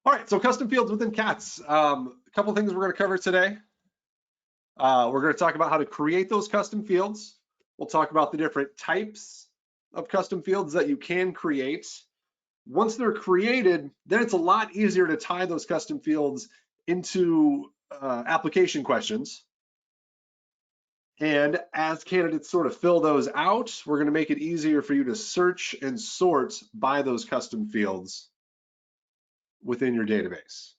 All right, so custom fields within CATS. A couple of things we're going to cover today. We're going to talk about how to create those custom fields. We'll talk about the different types of custom fields that you can create. Once they're created, then it's a lot easier to tie those custom fields into application questions. And as candidates sort of fill those out, we're going to make it easier for you to search and sort by those custom fields within your database.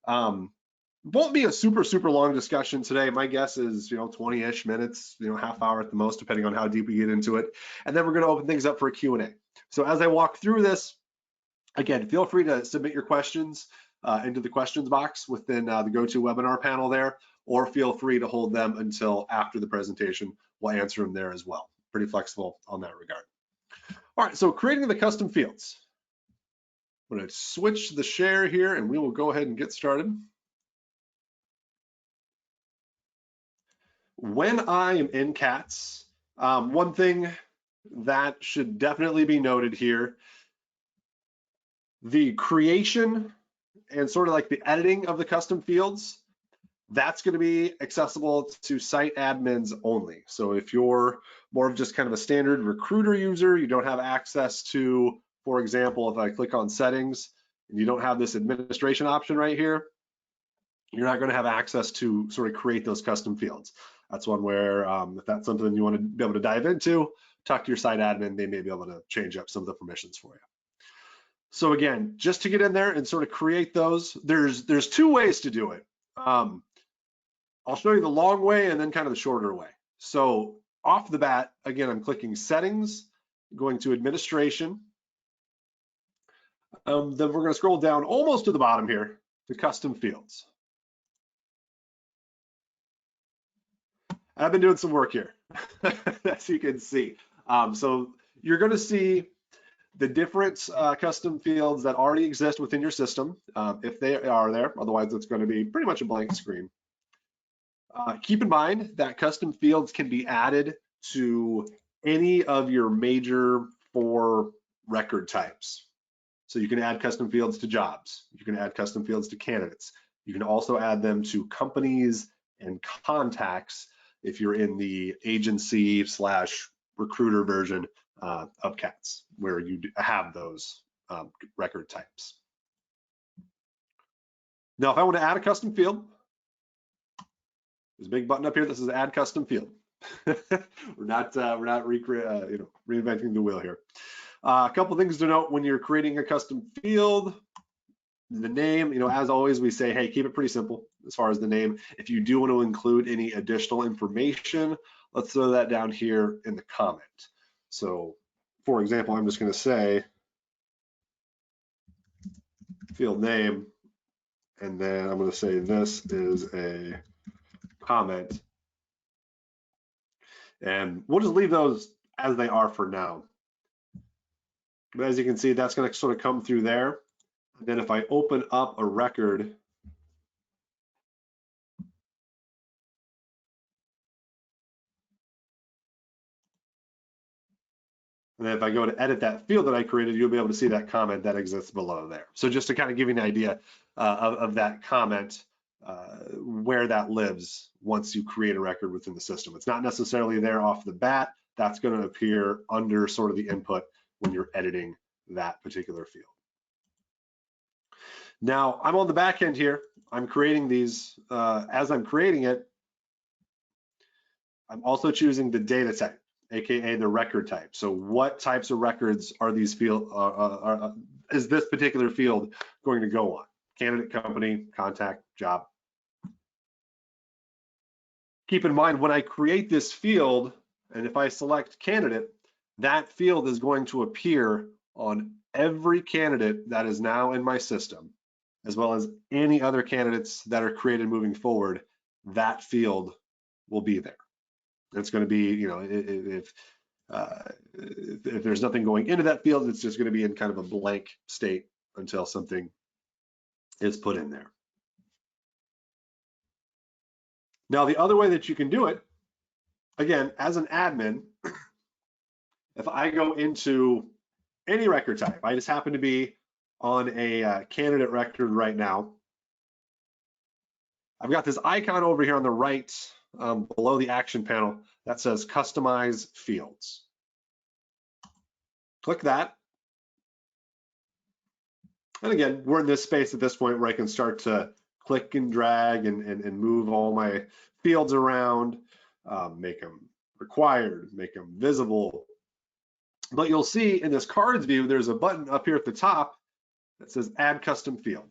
Won't be a super long discussion today. My guess is 20-ish minutes, half hour at the most, depending on how deep we get into it. And then we're going to open things up for a Q&A. So as I walk through this, again, feel free to submit your questions into the questions box within the GoToWebinar panel there, or feel free to hold them until after the presentation. We'll answer them there as well. Pretty flexible on that regard. All right, so creating the custom fields. I'm going to switch the share here and we will go ahead and get started. When I am in CATS, one thing that should definitely be noted here, the creation and sort of like the editing of the custom fields, that's going to be accessible to site admins only. So if you're more of just kind of a standard recruiter user, you don't have access to, for example, if I click on settings and you don't have this administration option right here, you're not going to have access to sort of create those custom fields. That's one where if that's something you want to be able to dive into, talk to your site admin, they may be able to change up some of the permissions for you. So again, just to get in there and sort of create those, there's two ways to do it. I'll show you the long way and then kind of the shorter way. So off the bat, again, I'm clicking settings, going to administration. Then we're going to scroll down almost to the bottom here to custom fields. I've been doing some work here, as you can see. So you're going to see the different custom fields that already exist within your system, if they are there. Otherwise, it's going to be pretty much a blank screen. Keep in mind that custom fields can be added to any of your major 4 record types. So you can add custom fields to jobs. You can add custom fields to candidates. You can also add them to companies and contacts if you're in the agency/recruiter version of CATS, where you have those record types. Now, if I want to add a custom field, there's a big button up here that says Add Custom Field. we're not reinventing the wheel here. A couple things to note when you're creating a custom field. The name, as always, we say, hey, keep it pretty simple as far as the name. If you do want to include any additional information, let's throw that down here in the comment. So, for example, I'm just going to say field name, and then I'm going to say this is a comment. And we'll just leave those as they are for now. But as you can see, that's going to sort of come through there. And then if I open up a record, and then if I go to edit that field that I created, you'll be able to see that comment that exists below there. So just to kind of give you an idea of that comment, where that lives once you create a record within the system. It's not necessarily there off the bat. That's going to appear under sort of the input when you're editing that particular field. Now, I'm on the back end here. I'm creating these. As I'm creating it, I'm also choosing the data type, aka the record type. So what types of records are these field, is this particular field going to go on? Candidate, company, contact, job. Keep in mind, when I create this field, and if I select candidate, that field is going to appear on every candidate that is now in my system, as well as any other candidates that are created moving forward. That field will be there. It's going to be, if there's nothing going into that field, it's just going to be in kind of a blank state until something is put in there. Now, the other way that you can do it, again, as an admin, if I go into any record type, I just happen to be on a candidate record right now, I've got this icon over here on the right below the action panel that says Customize Fields. Click that. And again, we're in this space at this point where I can start to click and drag and move all my fields around, make them required, make them visible. But you'll see in this cards view, there's a button up here at the top that says Add Custom Field.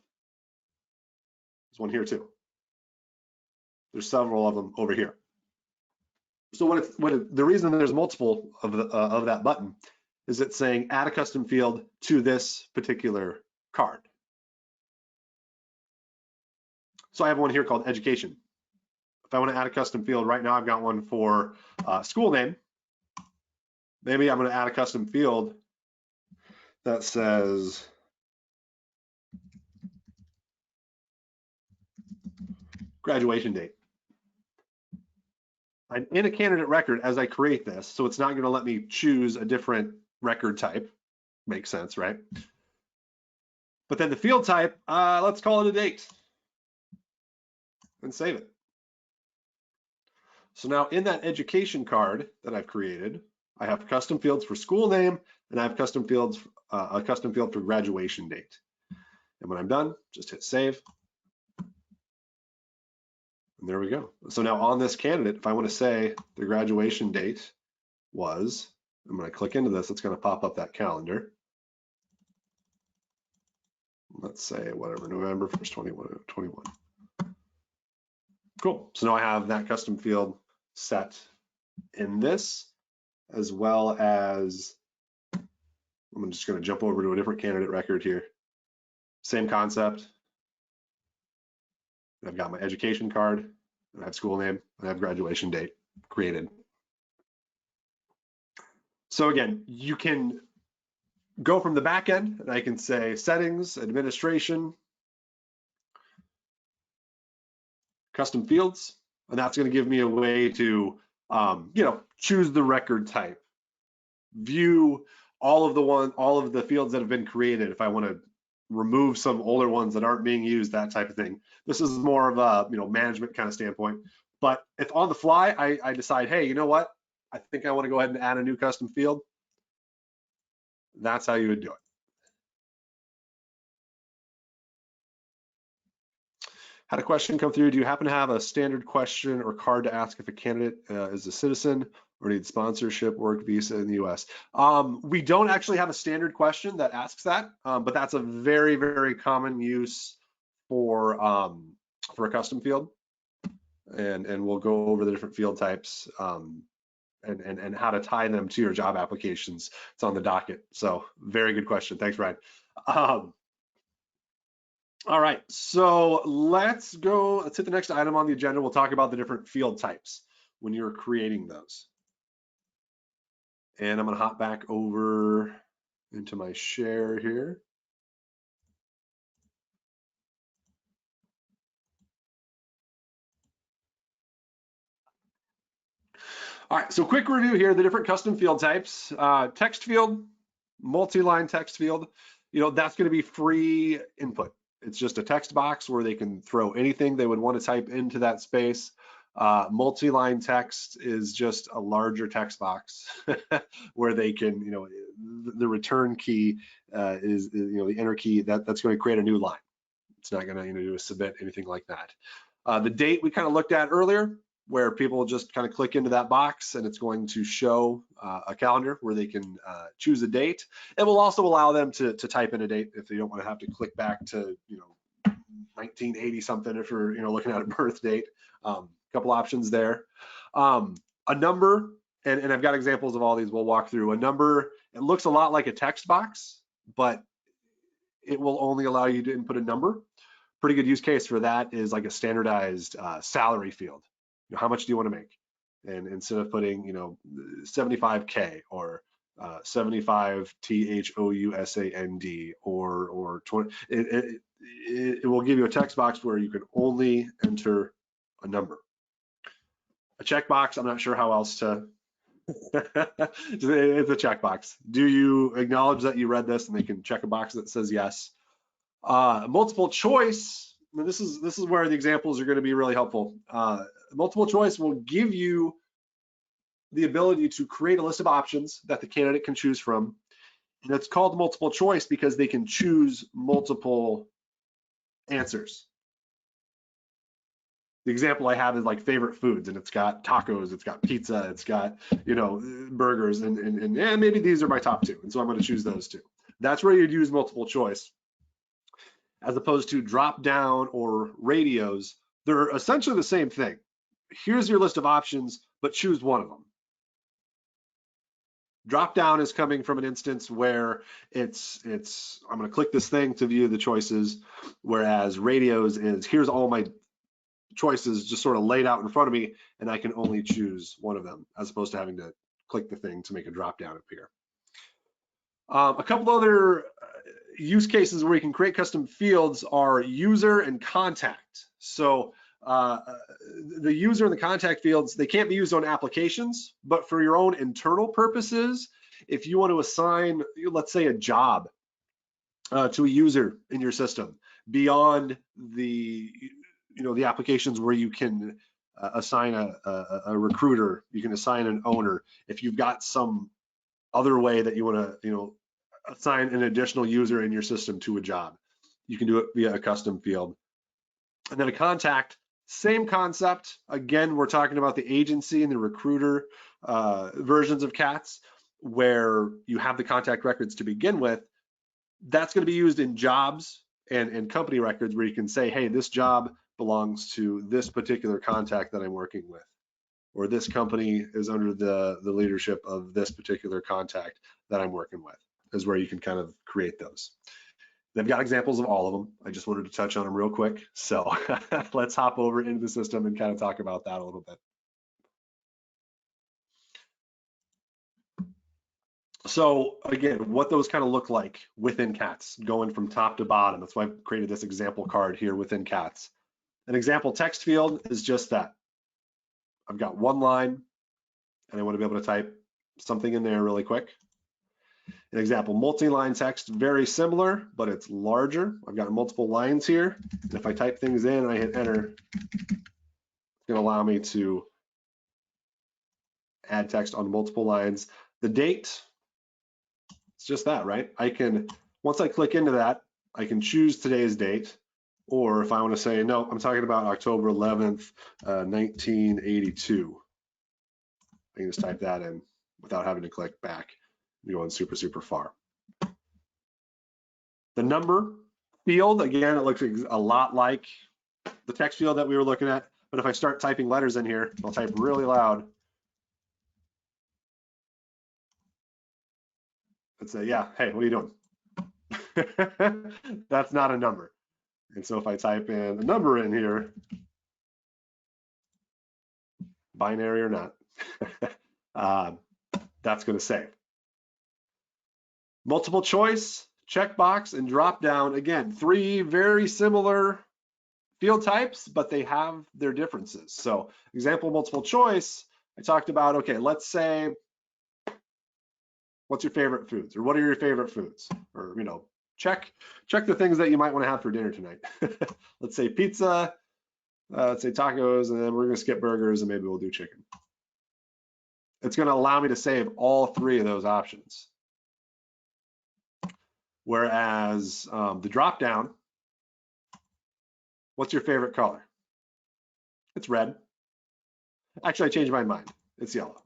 There's one here too. There's several of them over here. So the reason there's multiple of that button is it's saying add a custom field to this particular card. So I have one here called education. If I want to add a custom field right now, I've got one for school name. Maybe I'm going to add a custom field that says graduation date. I'm in a candidate record as I create this, so it's not going to let me choose a different record type. Makes sense, right? But then the field type, let's call it a date and save it. So now in that education card that I've created, I have custom fields for school name and I have custom fields, a custom field for graduation date. And when I'm done, just hit save. And there we go. So now on this candidate, if I want to say the graduation date was, I'm going to click into this, it's going to pop up that calendar. Let's say whatever, November 1st, 21. Cool. So now I have that custom field set in this, as well as, I'm just going to jump over to a different candidate record here. Same concept. I've got my education card, and I have school name, and I have graduation date created. So again, you can go from the back end, and I can say settings, administration, custom fields, and that's going to give me a way to, choose the record type, view all of the fields that have been created. If I want to remove some older ones that aren't being used, that type of thing. This is more of a management kind of standpoint. But if on the fly I decide, hey, you know what? I think I want to go ahead and add a new custom field. That's how you would do it. Had a question come through. Do you happen to have a standard question or card to ask if a candidate is a citizen or needs sponsorship, work visa in the US? We don't actually have a standard question that asks that, but that's a very, very common use for a custom field. And we'll go over the different field types and how to tie them to your job applications. It's on the docket. So very good question. Thanks, Brian. All right, so let's hit the next item on the agenda. We'll talk about the different field types when you're creating those. And I'm gonna hop back over into my share here. All right, so quick review here, the different custom field types. Text field, multi-line text field, that's gonna be free input. It's just a text box where they can throw anything they would want to type into that space. Multi-line text is just a larger text box where they can, the return key is the enter key that's going to create a new line. It's not going to do a submit, anything like that. The date we kind of looked at earlier, where people just kind of click into that box and it's going to show a calendar where they can choose a date. It will also allow them to type in a date if they don't want to have to click back to 1980 something if you're looking at a birth date. Couple options there. A number, and I've got examples of all these we'll walk through. A number, it looks a lot like a text box, but it will only allow you to input a number. Pretty good use case for that is like a standardized salary field. How much do you want to make? And instead of putting 75K or 75 THOUSAND or 20, it will give you a text box where you can only enter a number. A checkbox, I'm not sure how else to, it's a checkbox. Do you acknowledge that you read this? And they can check a box that says yes. Multiple choice, this is where the examples are going to be really helpful. Multiple choice will give you the ability to create a list of options that the candidate can choose from. And it's called multiple choice because they can choose multiple answers. The example I have is like favorite foods, and it's got tacos, it's got pizza, it's got, you know, burgers, and maybe these are my top two, and so I'm going to choose those two. That's where you'd use multiple choice, as opposed to drop down or radios. They're essentially the same thing. Here's your list of options, but choose one of them. Drop down is coming from an instance where it's I'm going to click this thing to view the choices, whereas radios is here's all my choices just sort of laid out in front of me, and I can only choose one of them, as opposed to having to click the thing to make a drop down appear. A couple other use cases where you can create custom fields are user and contact. So the user and the contact fields, they can't be used on applications, but for your own internal purposes, if you want to assign, let's say, a job to a user in your system beyond the the applications where you can assign a recruiter, you can assign an owner. If you've got some other way that you want to assign an additional user in your system to a job, you can do it via a custom field. And then a contact, same concept. Again, we're talking about the agency and the recruiter versions of CATS, where you have the contact records to begin with. That's going to be used in jobs and company records, where you can say, hey, this job belongs to this particular contact that I'm working with, or this company is under the leadership of this particular contact that I'm working with, is where you can kind of create those. They've got examples of all of them. I just wanted to touch on them real quick. So let's hop over into the system and kind of talk about that a little bit. So again, what those kind of look like within CATS, going from top to bottom. That's why I've created this example card here within CATS. An example text field is just that. I've got one line, and I want to be able to type something in there really quick. An example multi-line text, very similar, but it's larger. I've got multiple lines here. And if I type things in and I hit enter, it's going to allow me to add text on multiple lines. The date, it's just that, right? I can, once I click into that, I can choose today's date. Or if I want to say, no, I'm talking about October 11th, 1982. I can just type that in without having to click back. Going super far. The number field, again, it looks a lot like the text field that we were looking at, but if I start typing letters in here, I'll type really loud. Let's say, yeah, hey, what are you doing? That's not a number. And so if I type in a number in here, binary or not, that's going to save. Multiple choice, checkbox, and drop down. Again, three very similar field types, but they have their differences. So example multiple choice, I talked about, okay, let's say, what's your favorite foods, or what are your favorite foods? Or, check the things that you might want to have for dinner tonight. Let's say pizza, let's say tacos, and then we're going to skip burgers, and maybe we'll do chicken. It's going to allow me to save all three of those options. Whereas the drop down, what's your favorite color? It's red. Actually, I changed my mind. It's yellow.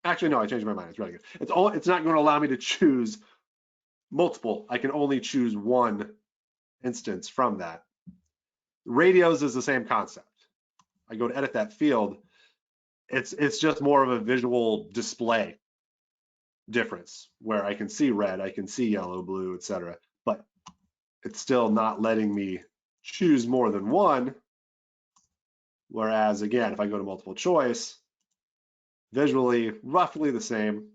Actually, no, I changed my mind. It's red. It's not going to allow me to choose multiple. I can only choose one instance from that. Radios is the same concept. I go to edit that field. It's just more of a visual display difference, where I can see red, I can see yellow, blue, etc. But it's still not letting me choose more than one. Whereas again, if I go to multiple choice, visually roughly the same,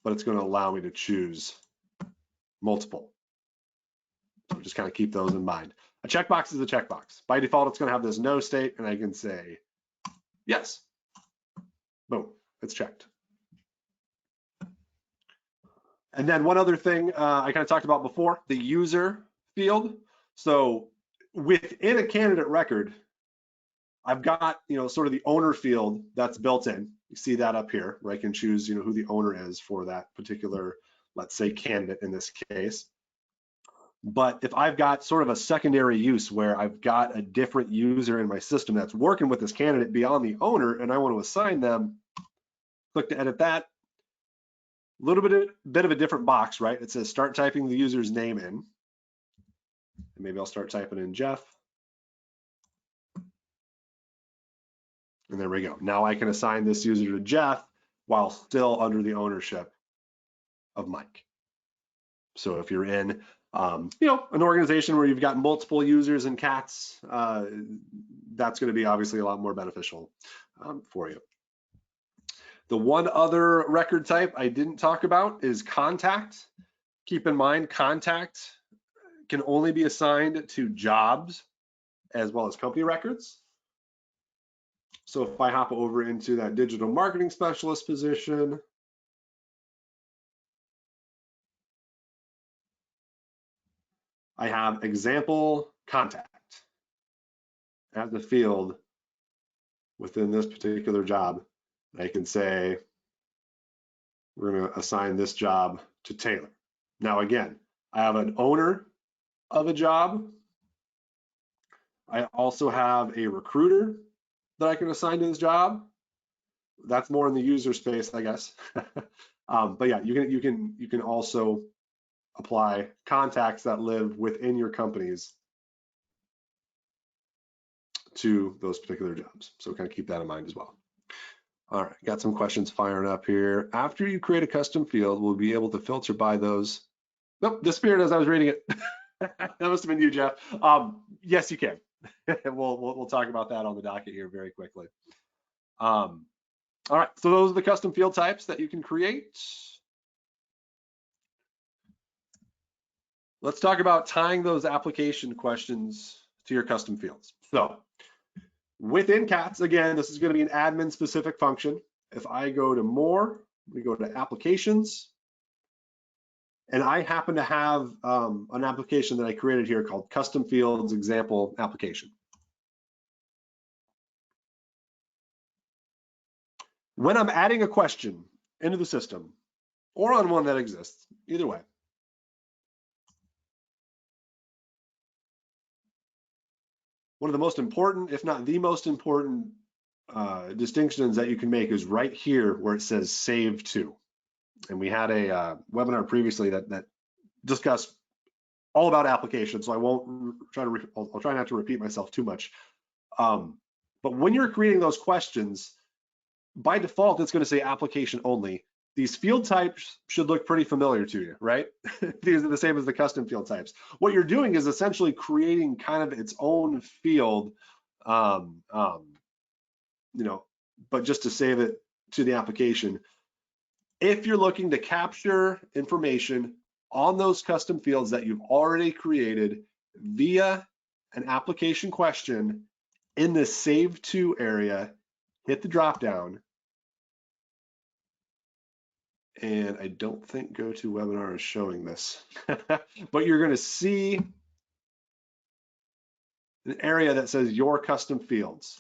but it's going to allow me to choose multiple. So just kind of keep those in mind. A checkbox is a checkbox. By default, it's going to have this no state, and I can say yes. Boom, it's checked. And then one other thing I kind of talked about before, the user field. So within a candidate record, I've got, sort of the owner field that's built in. You see that up here, where I can choose, who the owner is for that particular, let's say, candidate in this case. But if I've got sort of a secondary use where I've got a different user in my system that's working with this candidate beyond the owner, and I want to assign them, click to edit that. A little bit of a different box, right? It says start typing the user's name in. And maybe I'll start typing in Jeff. And there we go. Now I can assign this user to Jeff while still under the ownership of Mike. So if you're in, an organization where you've got multiple users and cats, that's going to be obviously a lot more beneficial for you. The one other record type I didn't talk about is contact. Keep in mind, contact can only be assigned to jobs as well as company records. So if I hop over into that digital marketing specialist position, I have example contact as the field within this particular job. I can say, we're going to assign this job to Taylor. Now, again, I have an owner of a job. I also have a recruiter that I can assign to this job. That's more in the user space, I guess. But yeah, you can also apply contacts that live within your companies to those particular jobs. So kind of keep that in mind as well. All right, got some questions firing up here. After you create a custom field, we'll be able to filter by those. Nope, disappeared as I was reading it. That must have been you, Jeff. Yes, you can. We'll talk about that on the docket here very quickly. All right, so those are the custom field types that you can create. Let's talk about tying those application questions to your custom fields. So within CATS, again, this is going to be an admin specific function. If I go to more, we go to applications, and I happen to have an application that I created here called custom fields example application. When I'm adding a question into the system or on one that exists, either way, one of the most important, if not the most important distinctions that you can make is right here where it says save to. And we had a webinar previously that discussed all about applications, so I won't I'll try not to repeat myself too much. But when you're creating those questions, by default, it's going to say application only. These field types should look pretty familiar to you, right? These are the same as the custom field types. What you're doing is essentially creating kind of its own field, but just to save it to the application. If you're looking to capture information on those custom fields that you've already created via an application question in the Save To area, hit the drop down. And I don't think GoToWebinar is showing this, but you're going to see an area that says your custom fields.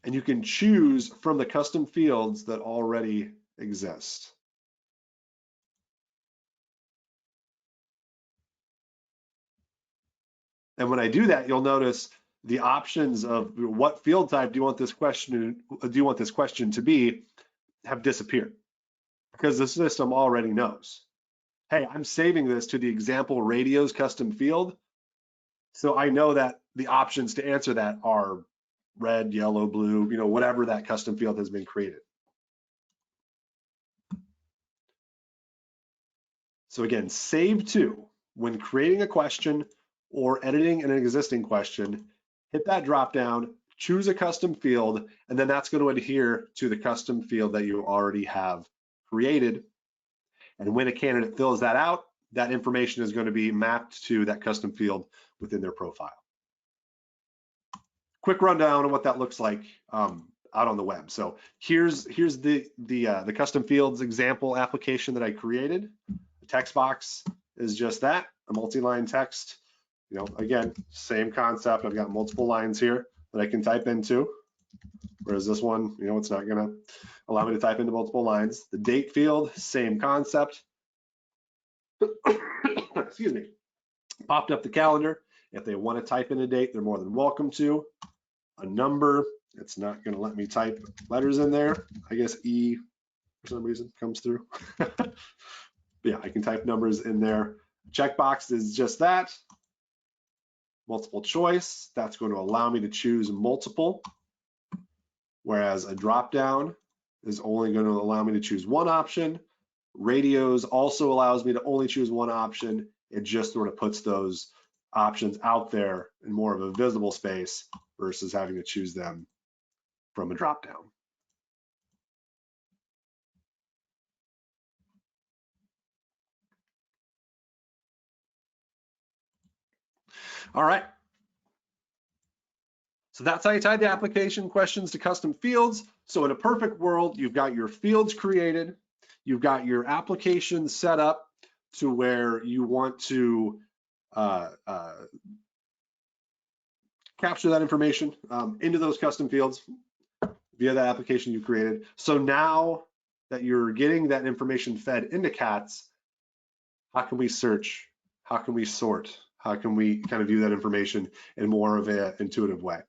And you can choose from the custom fields that already exist. And when I do that, you'll notice the options of what field type do you want this question to be have disappeared, because the system already knows, hey, I'm saving this to the example radios custom field. So I know that the options to answer that are red, yellow, blue, whatever that custom field has been created. So again, save to, when creating a question or editing an existing question, hit that drop down, choose a custom field, and then that's going to adhere to the custom field that you already have created. And when a candidate fills that out, that information is going to be mapped to that custom field within their profile. Quick rundown of what that looks like out on the web. So here's the custom fields example application that I created. A text box is just that, a multi-line text. You know, again, same concept. I've got multiple lines here that I can type into, whereas this one, you know, it's not gonna allow me to type into multiple lines. The date field, same concept. Excuse me. Popped up the calendar. If they want to type in a date, they're more than welcome to. A number, it's not going to let me type letters in there. I guess E, for some reason, comes through. Yeah, I can type numbers in there. Checkbox is just that. Multiple choice, that's going to allow me to choose multiple, whereas a drop down is only going to allow me to choose one option. Radios also allows me to only choose one option. It just sort of puts those options out there in more of a visible space versus having to choose them from a drop down. All right. So that's how you tie the application questions to custom fields. So in a perfect world, you've got your fields created, you've got your application set up to where you want to capture that information into those custom fields via that application you created. So now that you're getting that information fed into CATS, how can we search? How can we sort? How can we kind of view that information in more of an intuitive way?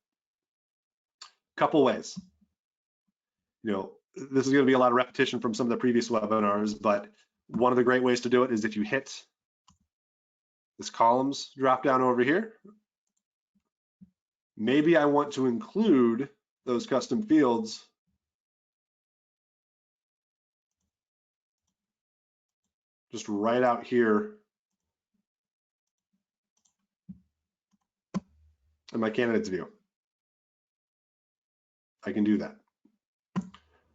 Couple ways. You know, this is going to be a lot of repetition from some of the previous webinars, but one of the great ways to do it is if you hit this columns drop down over here. Maybe I want to include those custom fields just right out here in my candidates view. I can do that.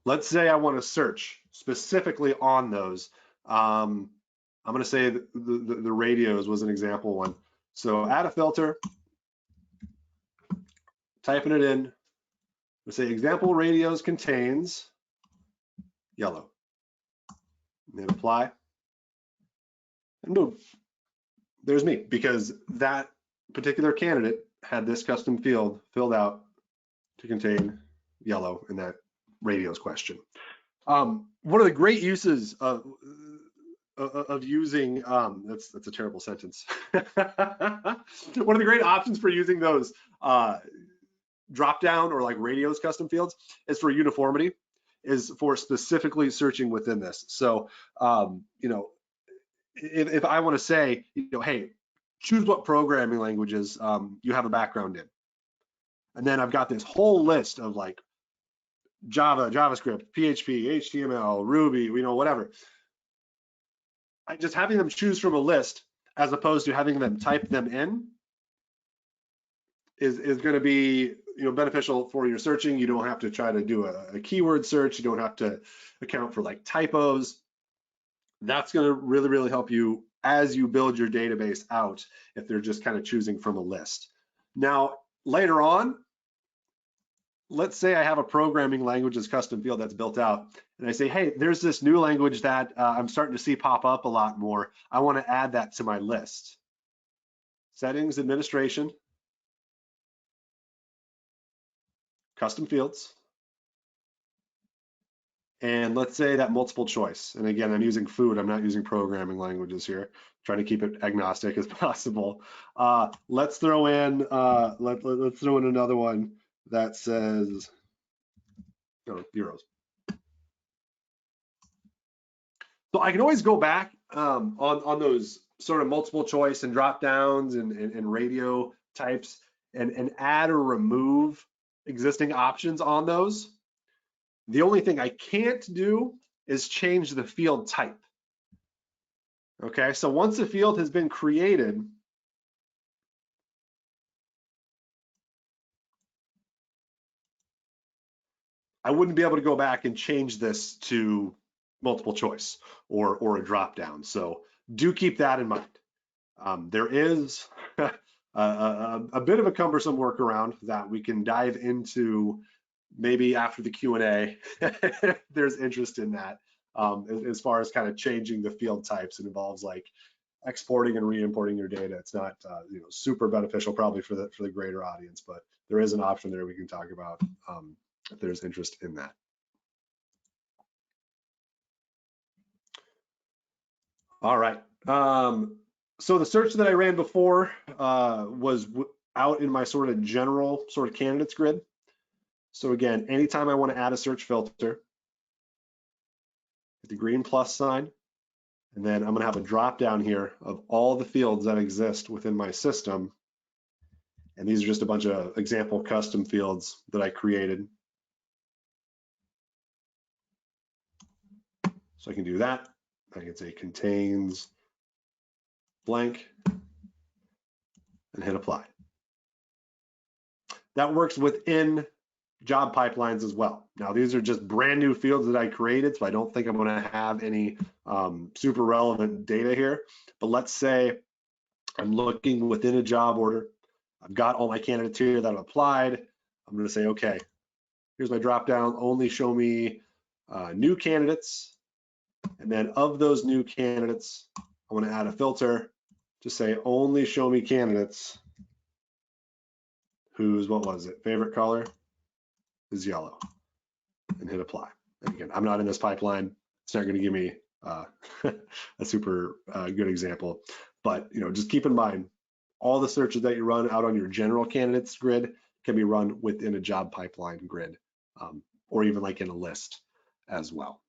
Let's say I want to search specifically on those. I'm going to say the radios was an example one. So add a filter, typing it in. Let's say example radios contains yellow. And then apply. And boom, there's me, because that particular candidate had this custom field filled out to contain yellow in that radios question. One of the great uses of using, that's a terrible sentence. One of the great options for using those drop down or like radios custom fields is for uniformity, is for specifically searching within this. So, you know, if I want to say, you know, hey, choose what programming languages you have a background in. And then I've got this whole list of like Java, JavaScript, PHP, HTML, Ruby, you know, whatever. Just having them choose from a list as opposed to having them type them in is going to be, you know, beneficial for your searching. You don't have to try to do a keyword search. You don't have to account for like typos. That's going to really, really help you as you build your database out if they're just kind of choosing from a list. Now, later on, let's say I have a programming languages custom field that's built out, and I say, hey, there's this new language that I'm starting to see pop up a lot more. I want to add that to my list. Settings, administration, custom fields. And let's say that multiple choice. And again, I'm using food. I'm not using programming languages here. Trying to keep it agnostic as possible. Let's throw in let's throw in another one that says euros. So I can always go back on those sort of multiple choice and drop downs and radio types and add or remove existing options on those. The only thing I can't do is change the field type. Okay, so once a field has been created, I wouldn't be able to go back and change this to multiple choice or a drop down. So do keep that in mind. There is a bit of a cumbersome workaround that we can dive into maybe after the Q&A. There's interest in that. as far as kind of changing the field types. It involves like exporting and re-importing your data. It's not super beneficial probably for the greater audience, but there is an option there we can talk about if there's interest in that. All right. So the search that I ran before was out in my sort of general sort of candidates grid. So again, anytime I want to add a search filter, hit the green plus sign, and then I'm going to have a drop down here of all the fields that exist within my system. And these are just a bunch of example custom fields that I created. So I can do that. I can say contains blank and hit apply. That works within job pipelines as well. Now, these are just brand new fields that I created, so I don't think I'm going to have any super relevant data here. But let's say I'm looking within a job order. I've got all my candidates here that have applied. I'm going to say, okay, here's my drop down. Only show me new candidates. And then of those new candidates, I want to add a filter to say only show me candidates whose, what was it, favorite color is yellow, and hit apply. And again, I'm not in this pipeline. It's not going to give me a super good example, but just keep in mind, all the searches that you run out on your general candidates grid can be run within a job pipeline grid, or even like in a list as well.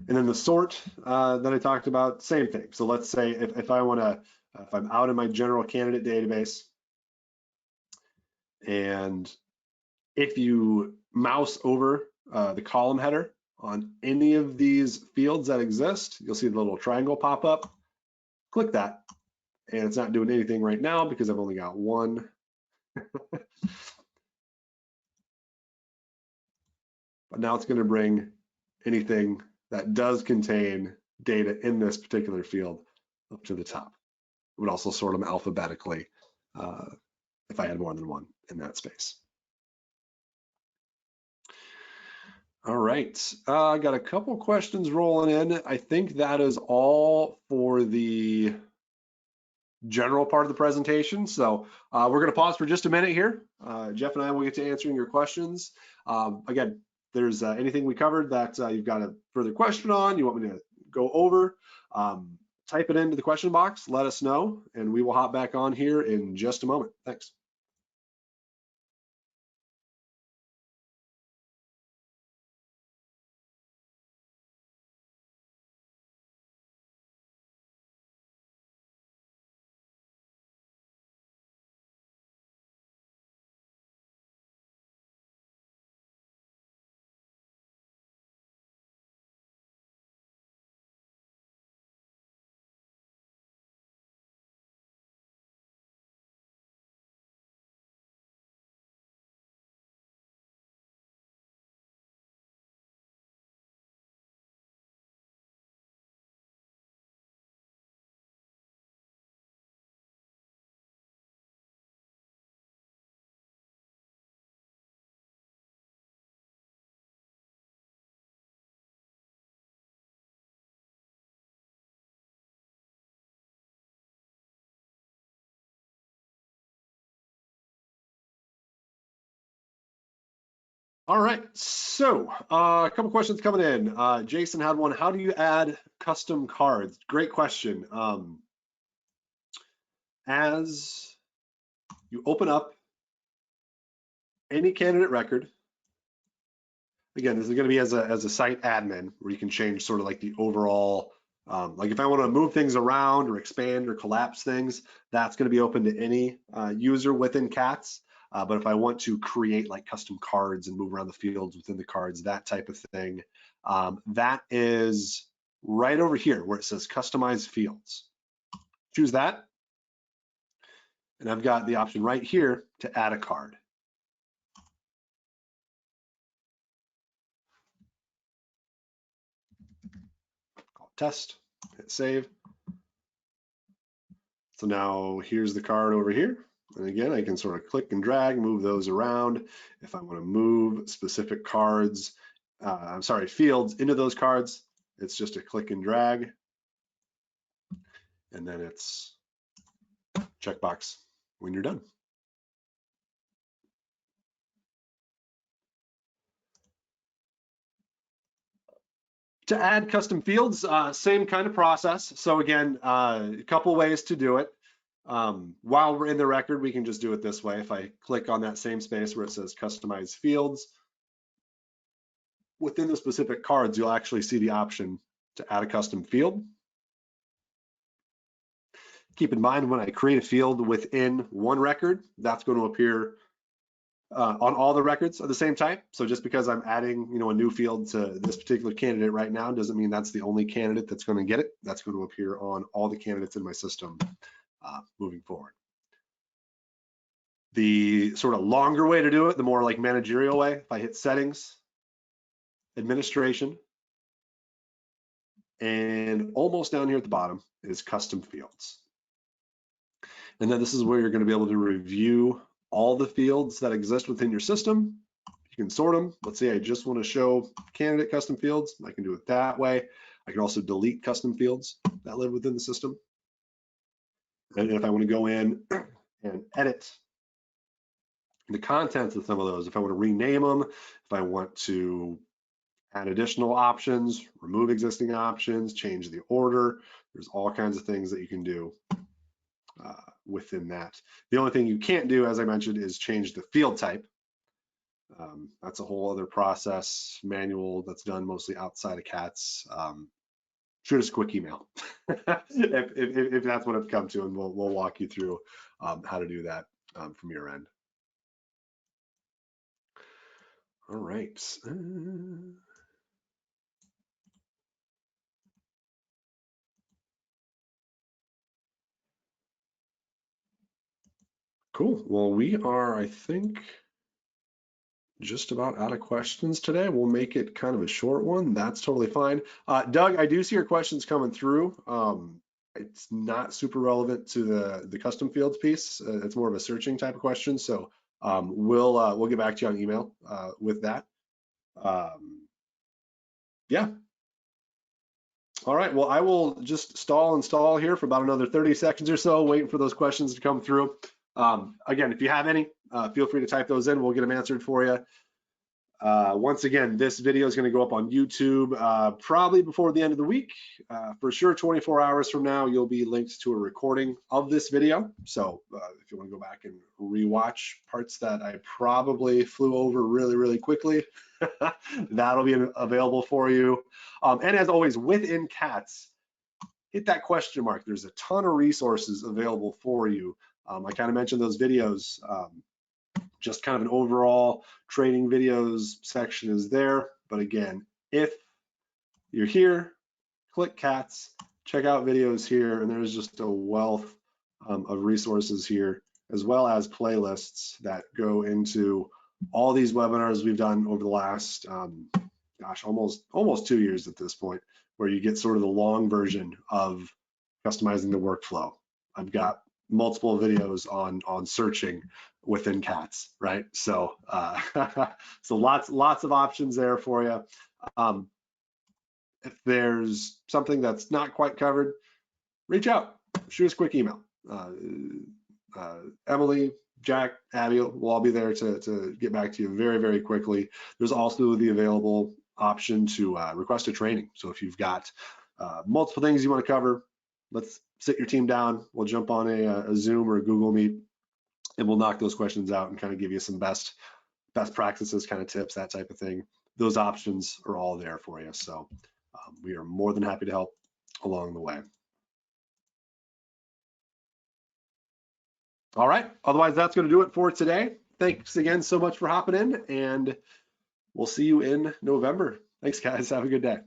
And then the sort that I talked about, same thing. So let's say if I want to, if I'm out in my general candidate database, and if you mouse over the column header on any of these fields that exist, you'll see the little triangle pop up. Click that, and it's not doing anything right now because I've only got one. But now it's going to bring anything that does contain data in this particular field up to the top. It would also sort them alphabetically if I had more than one in that space. All right, I got a couple questions rolling in. I think that is all for the general part of the presentation. So we're going to pause for just a minute here. Jeff and I will get to answering your questions. Again, if there's anything we covered that you've got a further question on, you want me to go over, type it into the question box, let us know, and we will hop back on here in just a moment. Thanks. All right, so a couple questions coming in. Jason had one. How do you add custom cards? Great question. As you open up any candidate record, again, this is going to be as a site admin where you can change sort of like the overall, like if I want to move things around or expand or collapse things, that's going to be open to any user within CATS. But if I want to create like custom cards and move around the fields within the cards, that type of thing, that is right over here where it says customize fields. Choose that. And I've got the option right here to add a card. Call it test, hit save. So now here's the card over here. And again, I can sort of click and drag, move those around. If I want to move specific cards fields into those cards. It's just a click and drag, and then it's checkbox when you're done. To add custom fields, same kind of process. So again, a couple ways to do it. While we're in the record, we can just do it this way. If I click on that same space where it says customize fields, within the specific cards, you'll actually see the option to add a custom field. Keep in mind, when I create a field within one record, that's going to appear on all the records of the same type. So just because I'm adding, a new field to this particular candidate right now doesn't mean that's the only candidate that's going to get it. That's going to appear on all the candidates in my system moving forward. The sort of longer way to do it, the more like managerial way, if I hit settings, administration, and almost down here at the bottom is custom fields. And then this is where you're going to be able to review all the fields that exist within your system. You can sort them. Let's say I just want to show candidate custom fields. I can do it that way. I can also delete custom fields that live within the system. And if I want to go in and edit the contents of some of those, if I want to rename them, if I want to add additional options, remove existing options, change the order, there's all kinds of things that you can do within that. The only thing you can't do, as I mentioned, is change the field type. That's a whole other process, manual, that's done mostly outside of CATS. Shoot us a quick email if that's what it's come to, and we'll walk you through how to do that from your end. All right. Cool. Well, we are, I think, just about out of questions today. We'll make it kind of a short one. That's totally fine. Doug, I do see your questions coming through. It's not super relevant to the custom fields piece. It's more of a searching type of question. So we'll get back to you on email with that. Yeah. All right. Well, I will just stall here for about another 30 seconds or so, waiting for those questions to come through. Again, if you have any, feel free to type those in. We'll get them answered for you. Once again, this video is going to go up on YouTube probably before the end of the week. For sure, 24 hours from now, you'll be linked to a recording of this video. So if you want to go back and rewatch parts that I probably flew over really, really quickly, that'll be available for you. And as always, within CATS, hit that question mark. There's a ton of resources available for you. I kind of mentioned those videos. Just kind of an overall training videos section is there. But again, if you're here, click CATS, check out videos here, and there's just a wealth of resources here, as well as playlists that go into all these webinars we've done over the last, gosh, almost 2 years at this point, where you get sort of the long version of customizing the workflow. I've got multiple videos on searching within CATS, right? So so lots of options there for you. If there's something that's not quite covered, reach out, shoot us a quick email. Emily, Jack, Abby will all be there to get back to you very, very quickly. There's also the available option to request a training. So if you've got multiple things you want to cover, let's sit your team down. We'll jump on a Zoom or a Google Meet, and we'll knock those questions out and kind of give you some best practices, kind of tips, that type of thing. Those options are all there for you. So we are more than happy to help along the way. All right. Otherwise, that's going to do it for today. Thanks again so much for hopping in, and we'll see you in November. Thanks, guys. Have a good day.